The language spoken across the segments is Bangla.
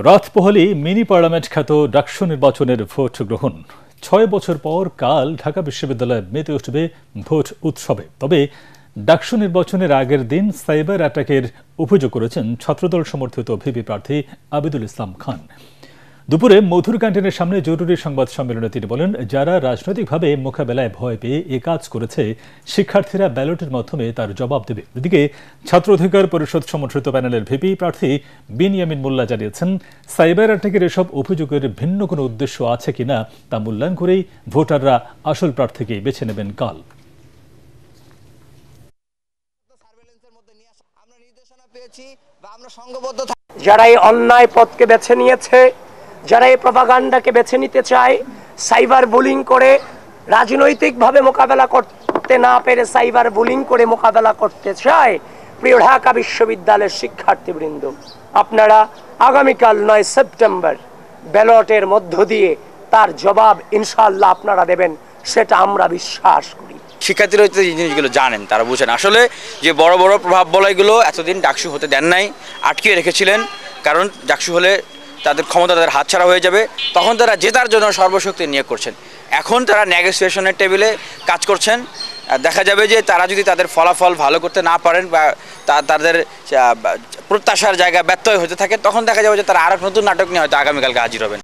রাত পোহালি মিনি পার্লামেন্ট খ্যাত ডাকসু নির্বাচনের ভোট গ্রহণ ৬ বছর পর কাল ঢাকা বিশ্ববিদ্যালয়ে মেতে উঠবে ভোট উৎসবে। তবে ডাকসু নির্বাচনের আগের দিন সাইবার অ্যাটাকের অভিযোগ করেছেন ছাত্রদল সমর্থিত ভিপি প্রার্থী আবিদুল ইসলাম খান। দুপুরে মধুর ক্যান্টিনের সামনে জরুরি সংবাদ সম্মেলনে তিনি বলেন, যারা রাজনৈতিকভাবে মোকাবেলায় ভয় পেয়ে এ কাজ করেছে, শিক্ষার্থীরা ব্যালটের মাধ্যমে তার জবাব দেবে। এদিকে ছাত্র অধিকার পরিষদ সমর্থিত প্যানেলের ভিপি প্রার্থী বিনিয়ামিন মোল্লা জানিয়েছেন, সাইবার অ্যাটাকের এসব অভিযোগের ভিন্ন কোনো উদ্দেশ্য আছে কিনা তা মূল্যায়ন করেই ভোটাররা আসল প্রার্থীকেই বেছে নেবেন কাল। যারা এই অন্যায় পথকে বেছে নিয়েছে, যারা এই প্রপাগান্ডাকে বেছে নিতে চায়, সাইবার বুলিং করে রাজনৈতিকভাবে মোকাবেলা করতে না পেরে সাইবার বুলিং করে মোকাবেলা করতে চায়, প্রিয় ঢাকা বিশ্ববিদ্যালয়ের শিক্ষার্থীবৃন্দ, আপনারা আগামীকাল ৯ সেপ্টেম্বর ব্যালটের মধ্য দিয়ে তার জবাব ইনশাআল্লাহ আপনারা দেবেন, সেটা আমরা বিশ্বাস করি। শিক্ষার্থীরা হয়তো এই জিনিসগুলো জানেন, তারা বুঝেন আসলে যে বড় বড় প্রভাব বলয়গুলো এতদিন ডাকসু হতে দেন নাই, আটকিয়ে রেখেছিলেন। কারণ ডাকসু হলে তাদের ক্ষমতা তাদের হাতছাড়া হয়ে যাবে, তখন তারা জেতার জন্য সর্বশক্তি নিয়োগ করছেন। এখন তারা নেগোসিয়েশনের টেবিলে কাজ করছেন। দেখা যাবে যে তারা যদি তাদের ফলাফল ভালো করতে না পারেন বা তাদের প্রত্যাশার জায়গা ব্যত্যয় হতে থাকে, তখন দেখা যাবে যে তারা আরও নতুন নাটক নিয়ে হয়তো আগামীকালকে হাজির হবেন।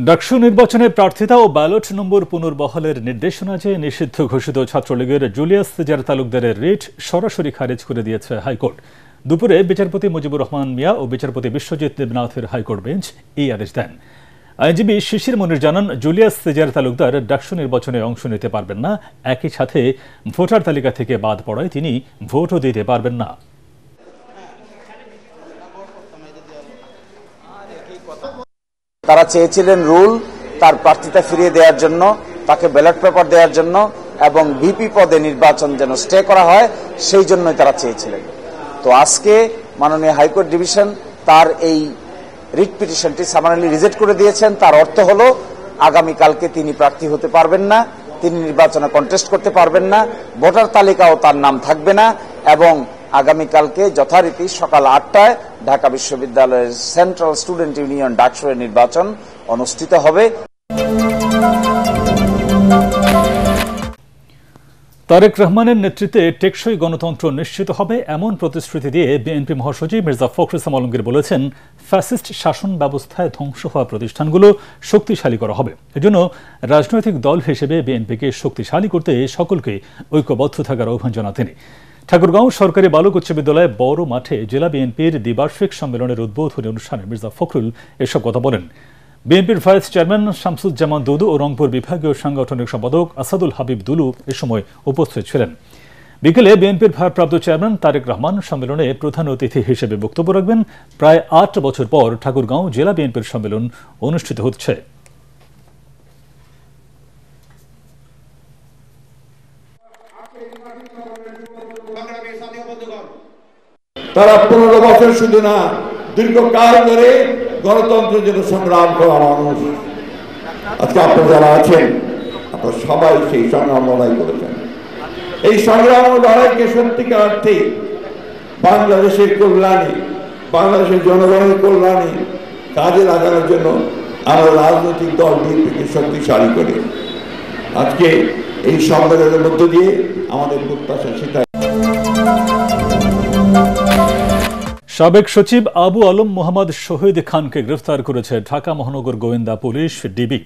ডাকসু নির্বাচনে প্রার্থিতা ও ব্যালট নম্বর পুনর্বহালের নির্দেশনা চেয়ে নিষিদ্ধ ঘোষিত ছাত্রলীগের জুলিয়াস সিজার তালুকদারের রিট সরাসরি খারিজ করে দিয়েছে হাইকোর্ট। দুপুরে বিচারপতি মুজিবুর রহমান মিয়া ও বিচারপতি বিশ্বজিৎ দেবনাথের হাইকোর্ট বেঞ্চ এই আদেশ দেন। আইনজীবী শিশির মনির জানান, জুলিয়াস সিজার তালুকদার ডাকসু নির্বাচনে অংশ নিতে পারবেন না, একই সাথে ভোটার তালিকা থেকে বাদ পড়ায় তিনি ভোটও দিতে পারবেন না। তারা চেয়েছিলেন রুল তার প্রার্থিতা ফিরিয়ে দেওয়ার জন্য, তাকে ব্যালট পেপার দেওয়ার জন্য এবং ভিপি পদে নির্বাচন যেন স্টে করা হয়, সেই জন্যই তারা চেয়েছিলেন। তো আজকে মাননীয় হাইকোর্ট ডিভিশন তার এই রিট পিটিশনটি সামারিলি রিজেক্ট করে দিয়েছেন। তার অর্থ হলো আগামীকালকে তিনি প্রার্থী হতে পারবেন না, তিনি নির্বাচনে কন্টেস্ট করতে পারবেন না, ভোটার তালিকাও তার নাম থাকবে না এবং আগামীকালকে যথারীতি সকাল ৮টায় ঢাকা বিশ্ববিদ্যালয়ের সেন্ট্রাল স্টুডেন্ট ইউনিয়ন ডাকসুয়ের নির্বাচন অনুষ্ঠিত হবে। তারেক রহমানের নেতৃত্বে টেকসই গণতন্ত্র নিশ্চিত হবে এমন প্রতিশ্রুতি দিয়ে বিএনপি মহাসচিব মির্জা ফখরুল ইসলাম আলমগীর বলেছেন, ফ্যাসিস্ট শাসন ব্যবস্থায় ধ্বংস হওয়া প্রতিষ্ঠানগুলো শক্তিশালী করা হবে। এজন্য রাজনৈতিক দল হিসেবে বিএনপিকে শক্তিশালী করতে সকলকে ঐক্যবদ্ধ থাকার আহ্বান জানান তিনি। ঠাকুরগাঁও সরকারি বালক উচ্চ বিদ্যালয়ে বড় মাঠে জেলা বিএনপির দ্বিবার্ষিক সম্মেলনের উদ্বোধনী অনুষ্ঠানে মির্জা ফখরুল এসব কথা বলেন। বিএনপির ভাইস চেয়ারম্যান শামসুজ্জামান দুদু ও রংপুর বিভাগীয় সাংগঠনিক সম্পাদক আসাদুল হাবিব দুলু এ সময় উপস্থিত ছিলেন। বিকেলে বিএনপির ভারপ্রাপ্ত চেয়ারম্যান তারেক রহমান সম্মেলনে প্রধান অতিথি হিসেবে বক্তব্য রাখবেন। প্রায় ৮ বছর পর ঠাকুরগাঁও জেলা বিএনপির সম্মেলন অনুষ্ঠিত হচ্ছে। তারা ১৫ বছর শুধু না, দীর্ঘকাল ধরে গণতন্ত্রের জন্য সংগ্রাম করা মানুষ। আজকে আপনারা যারা আছেন, আপনারা সবাই সেই সংগ্রাম লড়াই করেছেন। এই সংগ্রাম ও লড়াইকে সত্যিকার অর্থে বাংলাদেশের কল্যাণে, বাংলাদেশের জনগণের কল্যাণে কাজে লাগানোর জন্য আমরা রাজনৈতিক দল বিএনপিকে শক্তিশালী করে আজকে এই সম্মেলনের মধ্য দিয়ে আমাদের প্রত্যাশা সেটাই। সাবেক সচিব আবু আলম মোহাম্মদ শহীদ খানকে গ্রেফতার করেছে ঢাকা মহানগর গোয়েন্দা পুলিশ ডিবি।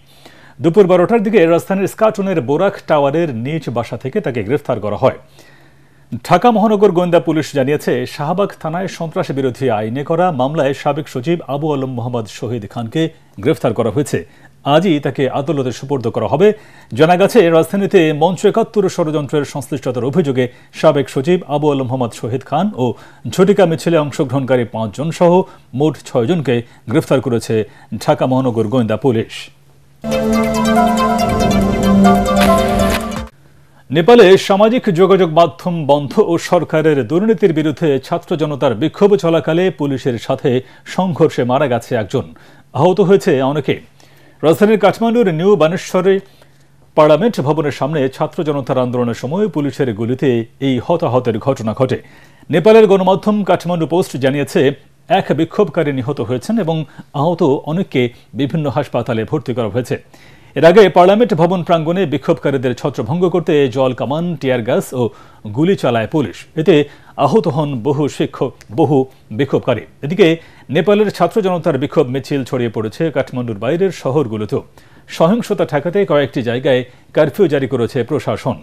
দুপুর ১২টার দিকে রাজধানীর স্কাটনের বোরাক টাওয়ারের নিজ বাসা থেকে তাকে গ্রেফতার করা হয়। ঢাকা মহানগর গোয়েন্দা পুলিশ জানিয়েছে, শাহবাগ থানায় সন্ত্রাস বিরোধী আইনে করা মামলায় সাবেক সচিব আবু আলম মোহাম্মদ শহীদ খানকে গ্রেফতার করা হয়েছে। আজই তাকে আদালতে সোপর্দ করা হবে। জানা গেছে, রাজধানীতে মঞ্চ ৭১ ষড়যন্ত্রের সংশ্লিষ্টতার অভিযোগে সাবেক সচিব আবু আলম মোহাম্মদ শহীদ খান ও ঝটিকা মিছিলে অংশগ্রহণকারী ৫ জন সহ মোট ৬ জনকে গ্রেফতার করেছে ঢাকা মহানগর গোয়েন্দা পুলিশ। নেপালে সামাজিক যোগাযোগ মাধ্যম বন্ধ ও সরকারের দুর্নীতির বিরুদ্ধে ছাত্র জনতার বিক্ষোভ চলাকালে পুলিশের সাথে সংঘর্ষে মারা গেছে একজন, আহত হয়েছে অনেকে। রাজধানীর কাঠমান্ডুর নিউ বানেশ্বরে পার্লামেন্ট ভবনের সামনে ছাত্র জনতার আন্দোলনের সময় পুলিশের গুলিতে এই হতাহতের ঘটনা ঘটে। নেপালের গণমাধ্যম কাঠমান্ডু পোস্ট জানিয়েছে, এক বিক্ষোভকারী নিহত হয়েছেন এবং আহত অনেককে বিভিন্ন হাসপাতালে ভর্তি করা হয়েছে। এর আগে পার্লামেন্ট ভবন প্রাঙ্গণে বিক্ষোভকারীদের ছত্রভঙ্গ করতে জল কামান, টিয়ার গ্যাস ও গুলি চালায় পুলিশ। এতে আহত হন বহু বিক্ষোভকারী। এদিকে নেপালের ছাত্র জনতার বিক্ষোভ মিছিল ছড়িয়ে পড়েছে কাঠমান্ডুর বাইরের শহরগুলোতেও। সহিংসতা ঠেকাতে কয়েকটি জায়গায় কারফিউ জারি করেছে প্রশাসন।